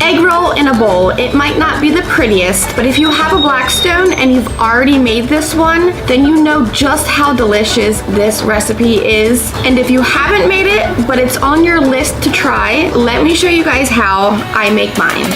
egg roll in a bowl. It might not be the prettiest, but if you have a Blackstone and you've already made this one, then you know just how delicious this recipe is. And if you haven't made it, but it's on your list to try, let me show you guys how I make mine.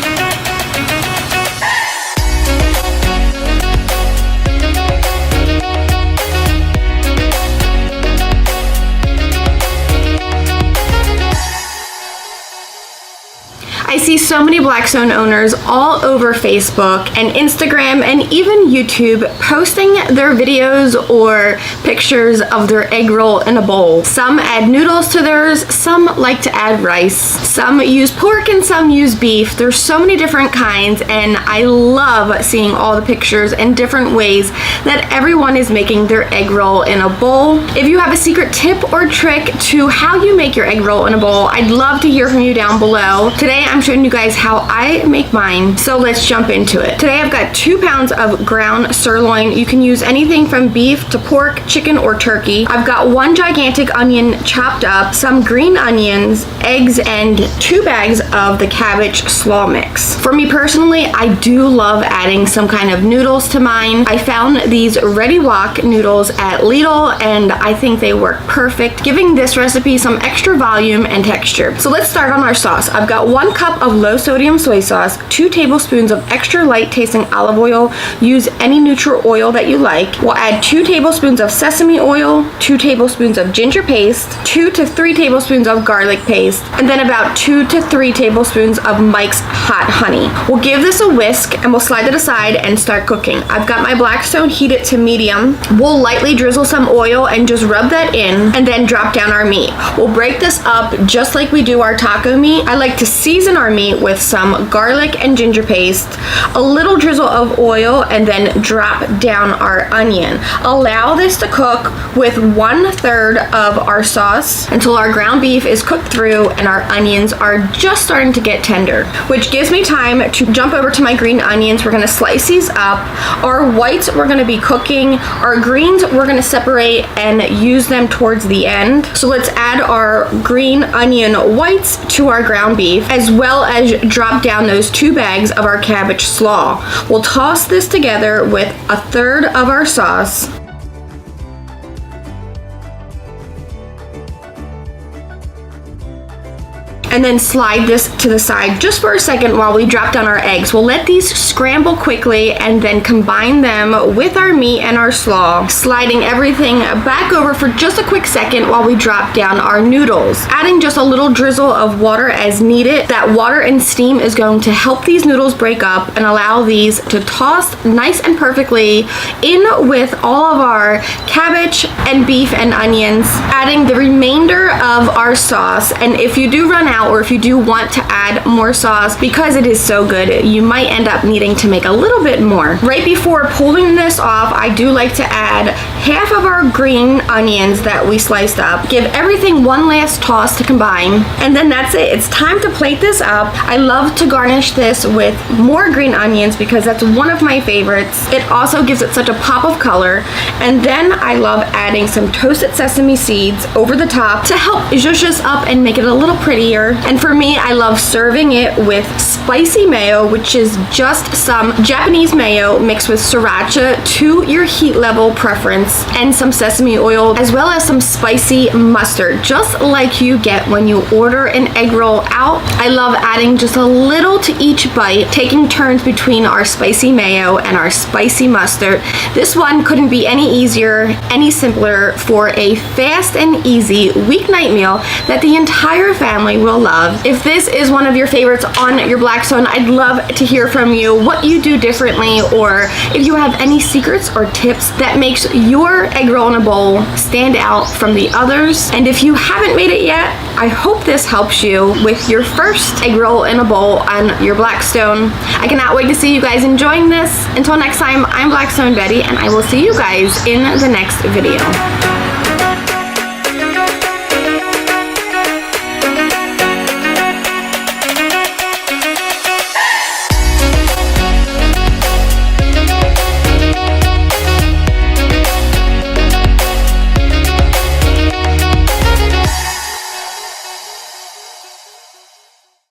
I see so many Blackstone owners all over Facebook and Instagram and even YouTube posting their videos or pictures of their egg roll in a bowl. Some add noodles to theirs, some like to add rice, some use pork and some use beef. There's so many different kinds, and I love seeing all the pictures and different ways that everyone is making their egg roll in a bowl. If you have a secret tip or trick to how you make your egg roll in a bowl, I'd love to hear from you down below. Today I'm showing you guys how I make mine, so let's jump into it. Today I've got 2 pounds of ground sirloin. You can use anything from beef to pork, chicken, or turkey. I've got 1 gigantic onion chopped up, some green onions, eggs, and 2 bags of the cabbage slaw mix. For me personally, I do love adding some kind of noodles to mine. I found these Ready Wok noodles at Lidl, and I think they work perfect, giving this recipe some extra volume and texture. So let's start on our sauce. I've got 1 cup of low sodium soy sauce, 2 tablespoons of extra light tasting olive oil. Use any neutral oil that you like. We'll add 2 tablespoons of sesame oil, 2 tablespoons of ginger paste, 2 to 3 tablespoons of garlic paste, and then about 2 to 3 tablespoons of Mike's hot honey. We'll give this a whisk and we'll slide it aside and start cooking. I've got my Blackstone heated to medium. We'll lightly drizzle some oil and just rub that in, and then drop down our meat. We'll break this up just like we do our taco meat. I like to season our meat with some garlic and ginger paste, a little drizzle of oil, and then drop down our onion. Allow this to cook with 1/3 of our sauce until our ground beef is cooked through and our onions are just starting to get tender, which gives me time to jump over to my green onions. We're gonna slice these up. Our whites we're gonna be cooking. Our greens we're gonna separate and use them towards the end. So let's add our green onion whites to our ground beef, as well as drop down those 2 bags of our cabbage slaw. We'll toss this together with 1/3 of our sauce. And then slide this to the side just for a second while we drop down our eggs. We'll let these scramble quickly and then combine them with our meat and our slaw, sliding everything back over for just a quick second while we drop down our noodles. Adding just a little drizzle of water as needed. That water and steam is going to help these noodles break up and allow these to toss nice and perfectly in with all of our cabbage and beef and onions. Adding the remainder of our sauce, and if you do run out or if you do want to add more sauce, because it is so good, you might end up needing to make a little bit more. Right before pulling this off, I do like to add half of our green onions that we sliced up. Give everything one last toss to combine, and then that's it. It's time to plate this up. I love to garnish this with more green onions because that's one of my favorites. It also gives it such a pop of color, and then I love adding some toasted sesame seeds over the top to help zhuzh this up and make it a little prettier. And for me, I love serving it with spicy mayo, which is just some Japanese mayo mixed with sriracha to your heat level preference, and some sesame oil, as well as some spicy mustard, just like you get when you order an egg roll out. I love adding just a little to each bite, taking turns between our spicy mayo and our spicy mustard. This one couldn't be any easier, any simpler for a fast and easy weeknight meal that the entire family will love. If this is one of your favorites on your Blackstone, I'd love to hear from you what you do differently, or if you have any secrets or tips that makes your egg roll in a bowl stand out from the others. And if you haven't made it yet, I hope this helps you with your first egg roll in a bowl on your Blackstone. I cannot wait to see you guys enjoying this. Until next time, I'm Blackstone Betty, and I will see you guys in the next video.